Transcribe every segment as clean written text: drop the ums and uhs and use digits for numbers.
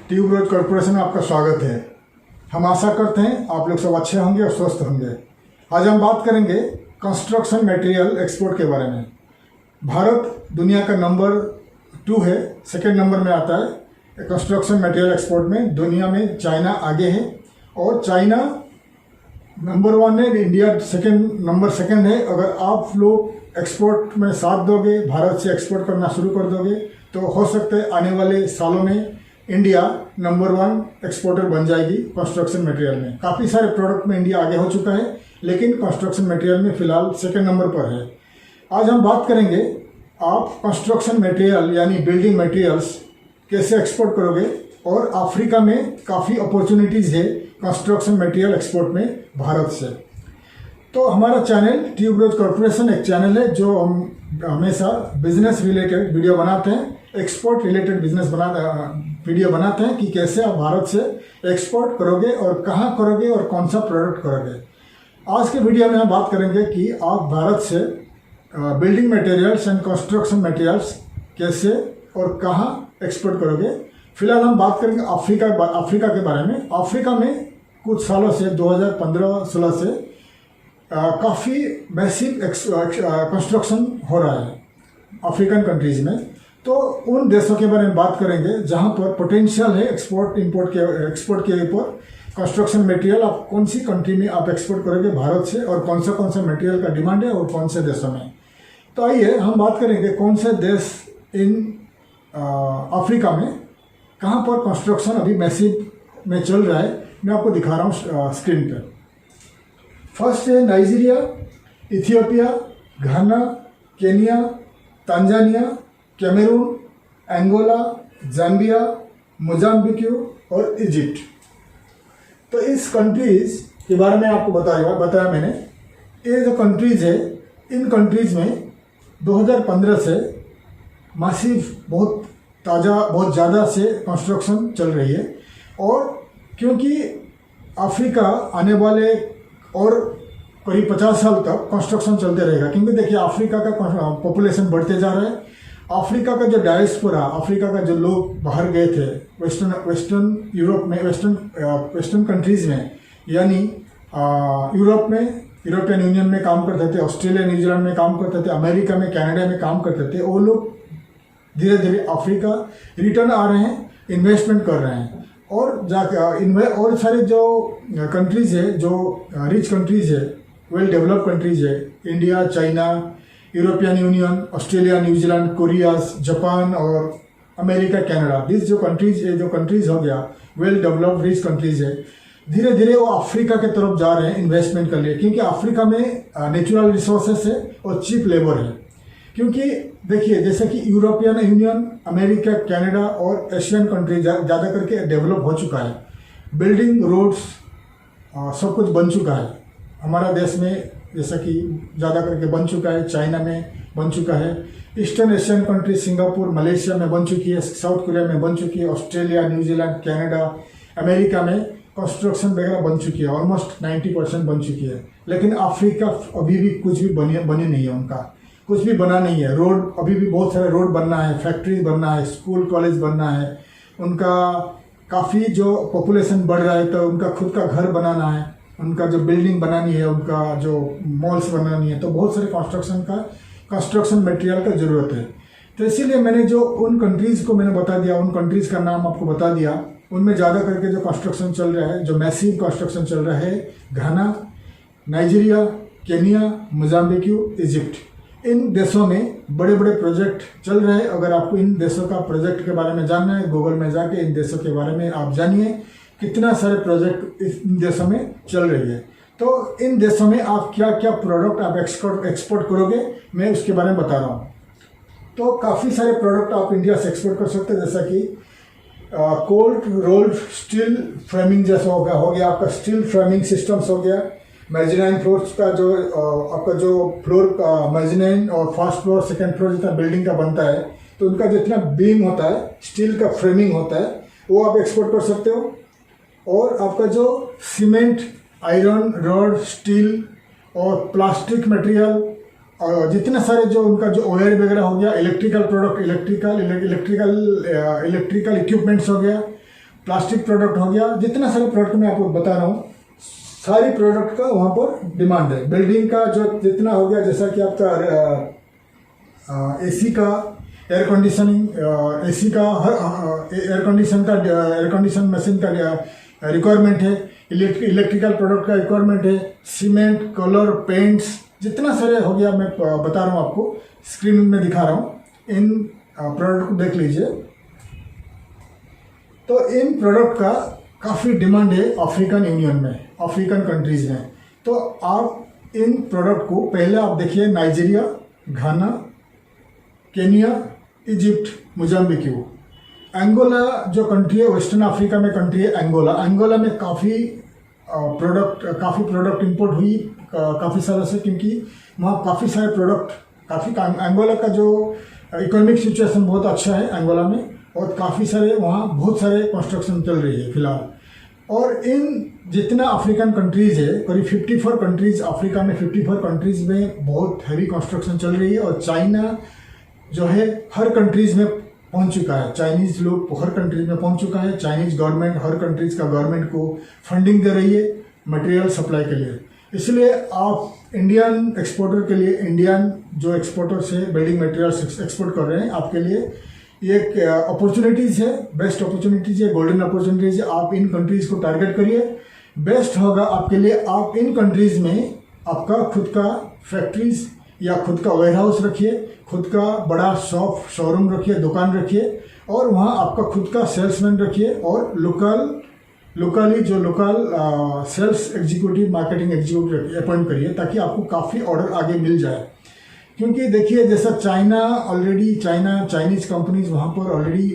Tuberose corporation में आपका स्वागत है। हम आशा करते हैं आप लोग सब अच्छे होंगे और स्वस्थ होंगे। आज हम बात करेंगे कंस्ट्रक्शन मटेरियल एक्सपोर्ट के बारे में। भारत दुनिया का नंबर 2 है, सेकंड नंबर में आता है कंस्ट्रक्शन मटेरियल एक्सपोर्ट में। दुनिया में चाइना आगे है और चाइना नंबर 1 है, इंडिया नंबर सेकंड है। अगर आप लोग एक्सपोर्ट में साथ दोगे, भारत से एक्सपोर्ट करना शुरू कर दोगे तो हो सकता है आने वाले सालों में इंडिया नंबर 1 एक्सपोर्टर बन जाएगी कंस्ट्रक्शन मटेरियल में। काफ़ी सारे प्रोडक्ट में इंडिया आगे हो चुका है, लेकिन कंस्ट्रक्शन मटेरियल में फ़िलहाल सेकंड नंबर पर है। आज हम बात करेंगे आप कंस्ट्रक्शन मटेरियल यानी बिल्डिंग मटेरियल्स कैसे एक्सपोर्ट करोगे, और अफ्रीका में काफ़ी अपॉर्चुनिटीज़ है कंस्ट्रक्शन मटेरियल एक्सपोर्ट में भारत से। तो हमारा चैनल ट्यूबरोज कॉर्पोरेशन एक चैनल है जो हम हमेशा बिजनेस रिलेटेड वीडियो बनाते हैं, एक्सपोर्ट रिलेटेड वीडियो बनाते हैं कि कैसे आप भारत से एक्सपोर्ट करोगे और कहाँ करोगे और कौन सा प्रोडक्ट करोगे। आज के वीडियो में हम बात करेंगे कि आप भारत से building materials and construction materials कैसे और कहाँ एक्सपोर्ट करोगे। फिलहाल हम बात करेंगे अफ्रीका के बारे में। अफ्रीका में कुछ सालों से 2015-16 से काफ़ी मैसिव कंस्ट्रक्शन हो रहा है अफ्रीकन कंट्रीज़ में। तो उन देशों के बारे में बात करेंगे जहां पर पोटेंशियल है एक्सपोर्ट के ऊपर कंस्ट्रक्शन मटेरियल। आप कौन सी कंट्री में आप एक्सपोर्ट करोगे भारत से, और कौन सा मटेरियल का डिमांड है और कौन से देशों में। तो आइए हम बात करेंगे कौन से देश इन अफ्रीका में कहां पर कंस्ट्रक्शन अभी मैसिव में चल रहा है। मैं आपको दिखा रहा हूँ स्क्रीन पर। फर्स्ट है Nigeria, Ethiopia, Ghana, Kenya, Tanzania, Cameroon, Angola, Zambia, Mozambique और इजिप्ट। तो इस कंट्रीज़ के बारे में आपको बताया मैंने। ये जो कंट्रीज़ है, इन कंट्रीज़ में 2015 से मासिव बहुत ज़्यादा से कंस्ट्रक्शन चल रही है। और क्योंकि अफ्रीका आने वाले और करीब 50 साल तक कंस्ट्रक्शन चलते रहेगा, क्योंकि देखिए अफ्रीका का पॉपुलेशन बढ़ते जा रहा है। अफ्रीका का जो डायस्पोरा, अफ्रीका का जो लोग बाहर गए थे वेस्टर्न यूरोप में, वेस्टर्न कंट्रीज़ में, यानी यूरोप में यूरोपियन यूनियन में काम करते थे, ऑस्ट्रेलिया न्यूजीलैंड में काम करते थे, अमेरिका में कनाडा में काम करते थे। वो लोग धीरे धीरे अफ्रीका रिटर्न आ रहे हैं, इन्वेस्टमेंट कर रहे हैं। और जाकर और सारे जो कंट्रीज़ है, जो रिच कंट्रीज़ है, वेल डेवलप्ड कंट्रीज़ है, India, China, European union, Australia, New Zealand, Korea, Japan और अमेरिका, कनाडा, दिस जो कंट्रीज़ हो गया वेल डेवलप्ड रिच कंट्रीज़ है, धीरे धीरे वो अफ्रीका के तरफ जा रहे हैं इन्वेस्टमेंट के लिए। क्योंकि अफ्रीका में नेचुरल रिसोर्सेस है और चीप लेबर है। क्योंकि देखिए जैसे कि यूरोपियन यूनियन, अमेरिका, कनाडा और एशियन कंट्री ज़्यादा करके डेवलप हो चुका है, बिल्डिंग, रोड्स सब कुछ बन चुका है। हमारा देश में जैसा कि ज़्यादा करके बन चुका है, चाइना में बन चुका है, eastern Asian country Singapore, Malaysia में बन चुकी है, साउथ कोरिया में बन चुकी है, ऑस्ट्रेलिया, न्यूजीलैंड, कनाडा, अमेरिका में कंस्ट्रक्शन वगैरह बन चुकी है, ऑलमोस्ट 90% बन चुकी है। लेकिन अफ्रीका अभी भी कुछ भी बने नहीं है, उनका कुछ भी बना नहीं है। रोड अभी भी बहुत सारे रोड बनना है, फैक्ट्रीज बनना है, स्कूल कॉलेज बनना है। उनका काफ़ी जो पॉपुलेशन बढ़ रहा है तो उनका खुद का घर बनाना है, उनका जो बिल्डिंग बनानी है, उनका जो मॉल्स बनानी है। तो बहुत सारे कंस्ट्रक्शन मटेरियल का ज़रूरत है। तो इसीलिए मैंने जो उन कंट्रीज़ को मैंने बता दिया, उन कंट्रीज़ का नाम आपको बता दिया। उनमें ज़्यादा करके जो कंस्ट्रक्शन चल रहा है, जो मैसिव कंस्ट्रक्शन चल रहा है, घाना, नाइजीरिया, केनिया, मोजाम्बिक, इजिप्ट, इन देशों में बड़े बड़े प्रोजेक्ट चल रहे हैं। अगर आपको इन देशों का प्रोजेक्ट के बारे में जानना है, गूगल में जाके इन देशों के बारे में आप जानिए कितना सारे प्रोजेक्ट इन देशों में चल रही है। तो इन देशों में आप क्या क्या प्रोडक्ट आप एक्सपोर्ट करोगे, मैं उसके बारे में बता रहा हूँ। तो काफ़ी सारे प्रोडक्ट आप इंडिया से एक्सपोर्ट कर सकते हैं, जैसा कि कोल्ड रोल्ड स्टील फ्रेमिंग जैसा हो गया आपका स्टील फ्रेमिंग सिस्टम्स हो गया। मेजनाइन फ्लोर्स का जो आपका जो फ्लोर मेजनाइन और फर्स्ट फ्लोर, सेकंड फ्लोर जितना बिल्डिंग का बनता है, तो उनका जितना बीम होता है, स्टील का फ्रेमिंग होता है, वो आप एक्सपोर्ट कर सकते हो। और आपका जो सीमेंट, आयरन रॉड, स्टील और प्लास्टिक मटेरियल और जितने सारे जो उनका जो ऑयल वगैरह हो गया, इलेक्ट्रिकल प्रोडक्ट, इलेक्ट्रिकल इक्विपमेंट्स हो गया, प्लास्टिक प्रोडक्ट हो गया, जितना सारे प्रोडक्ट मैं आपको बता रहा हूँ, सारी प्रोडक्ट का वहाँ पर डिमांड है। बिल्डिंग का जो जितना हो गया, जैसा कि आपका एसी का, एयर कंडीशनिंग, एसी का, हर एयर कंडीशन मशीन का रिक्वायरमेंट है, इलेक्ट्रिकल प्रोडक्ट का रिक्वायरमेंट है, सीमेंट, कलर, पेंट्स, जितना सारे हो गया मैं बता रहा हूँ आपको, स्क्रीन में दिखा रहा हूँ। इन प्रोडक्ट को देख लीजिए। तो इन प्रोडक्ट का काफ़ी डिमांड है अफ्रीकन यूनियन में, अफ्रीकन कंट्रीज में। तो आप इन प्रोडक्ट को पहले आप देखिए, नाइजीरिया, घाना, केनिया, इजिप्ट, मोजाम्बिक, एंगोला जो कंट्री है, वेस्टर्न अफ्रीका में कंट्री है एंगोला। एंगोला में काफ़ी प्रोडक्ट इंपोर्ट हुई काफ़ी सालों से, क्योंकि वहाँ काफ़ी सारे प्रोडक्ट, एंगोला का जो इकोनॉमिक सिचुएशन बहुत अच्छा है एंगोला में, और काफ़ी सारे वहाँ बहुत सारे कंस्ट्रक्शन चल रही है फिलहाल। और इन जितना अफ्रीकन कंट्रीज़ है, करीब 54 कंट्रीज़ अफ्रीका में, 54 कंट्रीज़ में बहुत हैवी कंस्ट्रक्शन चल रही है। और चाइना जो है हर कंट्रीज़ में पहुंच चुका है, चाइनीज़ लोग हर कंट्रीज में पहुंच चुका है। चाइनीज़ गवर्नमेंट हर कंट्रीज़ का गवर्नमेंट को फंडिंग दे रही है मटेरियल सप्लाई के लिए। इसलिए आप इंडियन एक्सपोर्टर के लिए, इंडियन जो एक्सपोर्टर से बिल्डिंग मटेरियल्स एक्सपोर्ट कर रहे हैं, आपके लिए एक अपॉर्चुनिटीज़ है, बेस्ट अपॉर्चुनिटीज़ है, गोल्डन अपॉर्चुनिटीज़ है। आप इन कंट्रीज़ को टारगेट करिए, बेस्ट होगा आपके लिए। आप इन कंट्रीज़ में आपका खुद का फैक्ट्रीज या खुद का वेयर हाउस रखिए, खुद का बड़ा शोरूम रखिए, दुकान रखिए, और वहाँ आपका खुद का सेल्समैन रखिए, और लोकली जो local sales executive, marketing executive appoint करिए, ताकि आपको काफ़ी ऑर्डर आगे मिल जाए। क्योंकि देखिए, जैसा चाइनीज़ कंपनीज वहाँ पर ऑलरेडी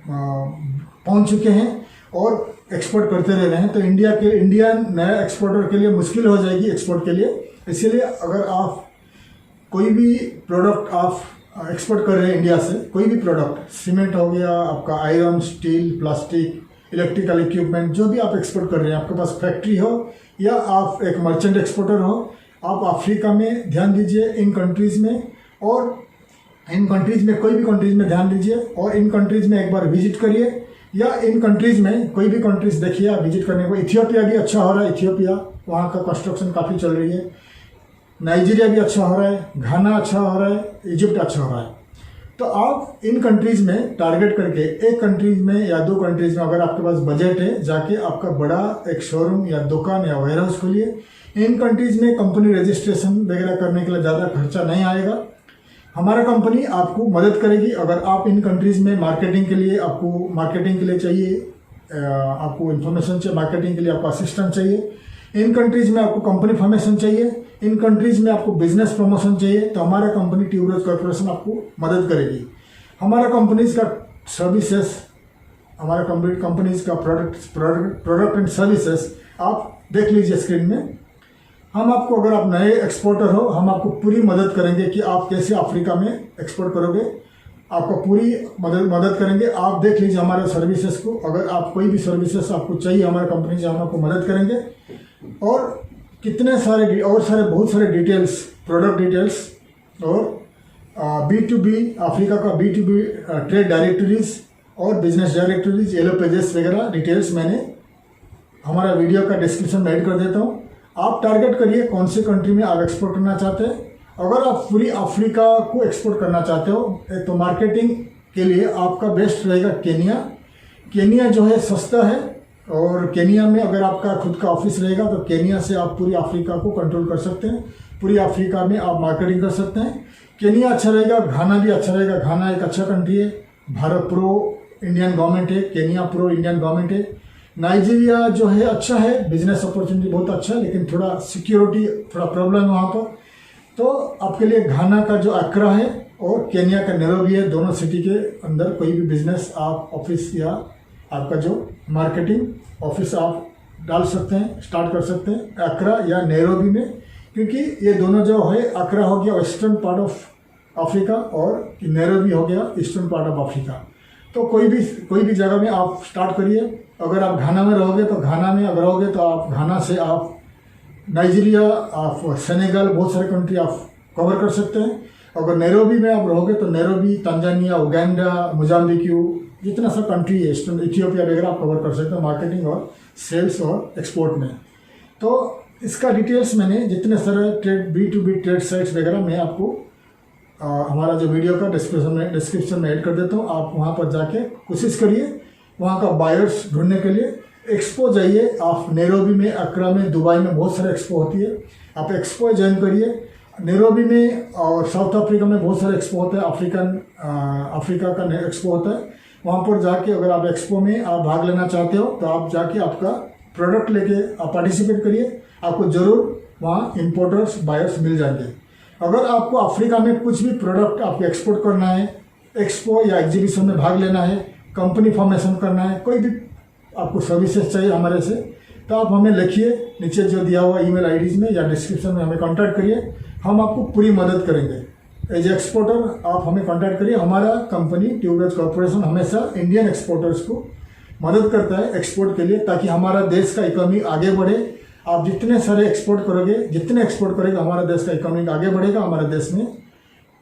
पहुँच चुके हैं और एक्सपोर्ट करते रह रहे हैं, तो इंडियन नया एक्सपोर्टर के लिए मुश्किल हो जाएगी एक्सपोर्ट के लिए। इसीलिए अगर आप कोई भी प्रोडक्ट आप एक्सपोर्ट कर रहे हैं इंडिया से, कोई भी प्रोडक्ट, सीमेंट हो गया, आपका iron, steel, plastic, electrical equipment, जो भी आप एक्सपोर्ट कर रहे हैं, आपके पास फैक्ट्री हो या आप एक मर्चेंट एक्सपोर्टर हो, आप अफ्रीका में ध्यान दीजिए, इन कंट्रीज़ में, और इन कंट्रीज़ में कोई भी कंट्रीज़ में ध्यान दीजिए, और इन कंट्रीज़ में एक बार विजिट करिए, या इन कंट्रीज़ में कोई भी कंट्रीज़ देखिए आप विजिट करने को। इथियोपिया भी अच्छा हो रहा है, इथियोपिया वहाँ का कंस्ट्रक्शन काफ़ी चल रही है। नाइजीरिया भी अच्छा हो रहा है, घाना अच्छा हो रहा है, इजिप्ट अच्छा हो रहा है। तो आप इन कंट्रीज़ में टारगेट करके, एक कंट्रीज़ में या 2 कंट्रीज़ में अगर आपके पास बजट है, जाके आपका बड़ा एक शोरूम या दुकान या वेयर हाउस खोलिए। इन कंट्रीज़ में कंपनी रजिस्ट्रेशन वगैरह करने के लिए ज़्यादा खर्चा नहीं आएगा। हमारा कंपनी आपको मदद करेगी। अगर आप इन कंट्रीज़ में मार्केटिंग के लिए, आपको मार्केटिंग के लिए चाहिए, आपको इन्फॉर्मेशन चाहिए, मार्केटिंग के लिए आपको असिस्टेंट चाहिए, इन कंट्रीज़ में आपको कंपनी फॉर्मेशन चाहिए, इन कंट्रीज़ में आपको बिजनेस प्रमोशन चाहिए, तो हमारा कंपनी ट्यूबरोज कॉर्पोरेशन आपको मदद करेगी। हमारा कंपनीज का सर्विसेज, हमारा कंपनीज का प्रोडक्ट एंड सर्विसेज आप देख लीजिए स्क्रीन में। हम आपको, अगर आप नए एक्सपोर्टर हो, हम आपको पूरी मदद करेंगे कि आप कैसे अफ्रीका में एक्सपोर्ट करोगे, आपको पूरी मदद करेंगे। आप देख लीजिए हमारे सर्विसेज को। अगर आप कोई भी सर्विसेज आपको चाहिए हमारे कंपनी से, हम आपको मदद करेंगे। और कितने सारे बहुत सारे डिटेल्स, प्रोडक्ट डिटेल्स, और B2B, अफ्रीका का B2B ट्रेड डायरेक्टरीज और बिजनेस डायरेक्टरीज, येलो पेजेस वगैरह डिटेल्स मैंने हमारा वीडियो का डिस्क्रिप्शन में ऐड कर देता हूँ। आप टारगेट करिए कौन से कंट्री में आप एक्सपोर्ट करना चाहते हैं। अगर आप पूरी अफ्रीका को एक्सपोर्ट करना चाहते हो, तो मार्केटिंग के लिए आपका बेस्ट रहेगा केनिया। केनिया जो है सस्ता है, और केनिया में अगर आपका खुद का ऑफिस रहेगा तो केनिया से आप पूरी अफ्रीका को कंट्रोल कर सकते हैं, पूरी अफ्रीका में आप मार्केटिंग कर सकते हैं। केनिया अच्छा रहेगा, घाना भी अच्छा रहेगा। घाना एक अच्छा कंट्री है, भारत प्रो इंडियन गवर्नमेंट है, केनिया प्रो इंडियन गवर्नमेंट है। नाइजीरिया जो है अच्छा है, बिजनेस अपॉर्चुनिटी बहुत अच्छा है, लेकिन थोड़ा सिक्योरिटी थोड़ा प्रॉब्लम है वहाँ पर। तो आपके लिए घाना का जो अक्रा है और केनिया का नैरोबी है, दोनों सिटी के अंदर कोई भी बिजनेस आप ऑफिस या आपका जो मार्केटिंग ऑफिस आप डाल सकते हैं, स्टार्ट कर सकते हैं अक्रा या नैरोबी में, क्योंकि ये दोनों जो है, अक्रा हो गया वेस्टर्न पार्ट ऑफ अफ्रीका और नैरोबी हो गया ईस्टर्न पार्ट ऑफ अफ्रीका। तो कोई भी जगह में आप स्टार्ट करिए। अगर आप घाना में रहोगे तो घाना में, अगर रहोगे तो आप घाना से आप नाइजीरिया, आप सेनेगल, बहुत सारे कंट्री आप कवर कर सकते हैं। अगर नैरोबी में आप रहोगे तो नैरोबी, तंजानिया, उगांडा, मोजाम्बिक, जितना सा कंट्री है, इथियोपिया वगैरह आप कवर कर सकते हैं मार्केटिंग और सेल्स और एक्सपोर्ट में। तो इसका डिटेल्स मैंने जितने सारे ट्रेड B2B ट्रेड साइट्स वगैरह मैं आपको हमारा जो वीडियो का डिस्क्रिप्शन में ऐड कर देता हूँ। आप वहाँ पर जाके कोशिश करिए वहाँ का बायर्स ढूंढने के लिए। एक्सपो जाइए आप, नैरोबी में, अक्रा में, दुबई में बहुत सारे एक्सपो होती है, आप एक्सपो ज्वाइन करिए। नैरोबी में और साउथ अफ्रीका में बहुत सारे एक्सपो होते हैं, अफ्रीका का एक्सपो होता है। वहाँ पर जाके अगर आप एक्सपो में आप भाग लेना चाहते हो तो आप जाके आपका प्रोडक्ट लेके आप पार्टिसिपेट करिए, आपको ज़रूर वहाँ इम्पोर्टर्स बायर्स मिल जाएंगे। अगर आपको अफ्रीका में कुछ भी प्रोडक्ट आपको एक्सपोर्ट करना है, एक्सपो या एग्जीबिशन में भाग लेना है, कंपनी फॉर्मेशन करना है, कोई भी आपको सर्विसेज चाहिए हमारे से, तो आप हमें लिखिए नीचे जो दिया हुआ ईमेल आईडीज़ में या डिस्क्रिप्शन में हमें कांटेक्ट करिए, हम आपको पूरी मदद करेंगे। एज एक्सपोर्टर आप हमें कांटेक्ट करिए। हमारा कंपनी ट्यूबवेल्स कॉर्पोरेशन हमेशा इंडियन एक्सपोर्टर्स को मदद करता है एक्सपोर्ट के लिए, ताकि हमारा देश का इकोनॉमी आगे बढ़े। आप जितने सारे एक्सपोर्ट करोगे, जितने एक्सपोर्ट करेगा हमारा देश का इकोनॉमी आगे बढ़ेगा, हमारे देश में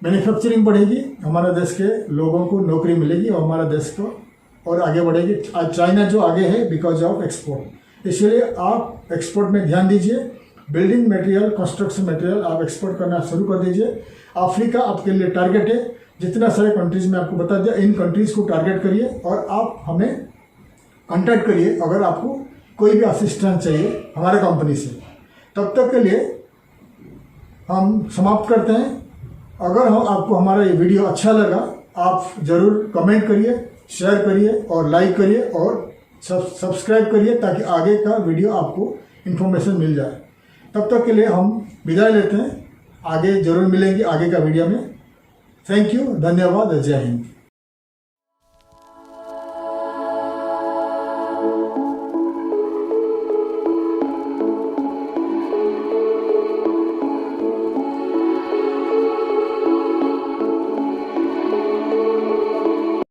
मैन्युफैक्चरिंग बढ़ेगी, हमारे देश के लोगों को नौकरी मिलेगी और हमारा देश को और आगे बढ़ेगी। आज चाइना जो आगे है बिकॉज ऑफ एक्सपोर्ट, इसलिए आप एक्सपोर्ट में ध्यान दीजिए। बिल्डिंग मटेरियल, कंस्ट्रक्शन मटेरियल आप एक्सपोर्ट करना शुरू कर दीजिए। अफ्रीका आपके लिए टारगेट है। जितना सारे कंट्रीज़ में आपको बता दिया, इन कंट्रीज़ को टारगेट करिए और आप हमें कॉन्टैक्ट करिए अगर आपको कोई भी असिस्टेंस चाहिए हमारे कंपनी से। तब तक के लिए हम समाप्त करते हैं। अगर आपको हमारा ये वीडियो अच्छा लगा, आप ज़रूर कमेंट करिए, शेयर करिए और लाइक करिए और सब्सक्राइब करिए, ताकि आगे का वीडियो आपको इन्फॉर्मेशन मिल जाए। तब तक के लिए हम विदाई लेते हैं, आगे ज़रूर मिलेंगे आगे का वीडियो में। थैंक यू, धन्यवाद, जय हिंद।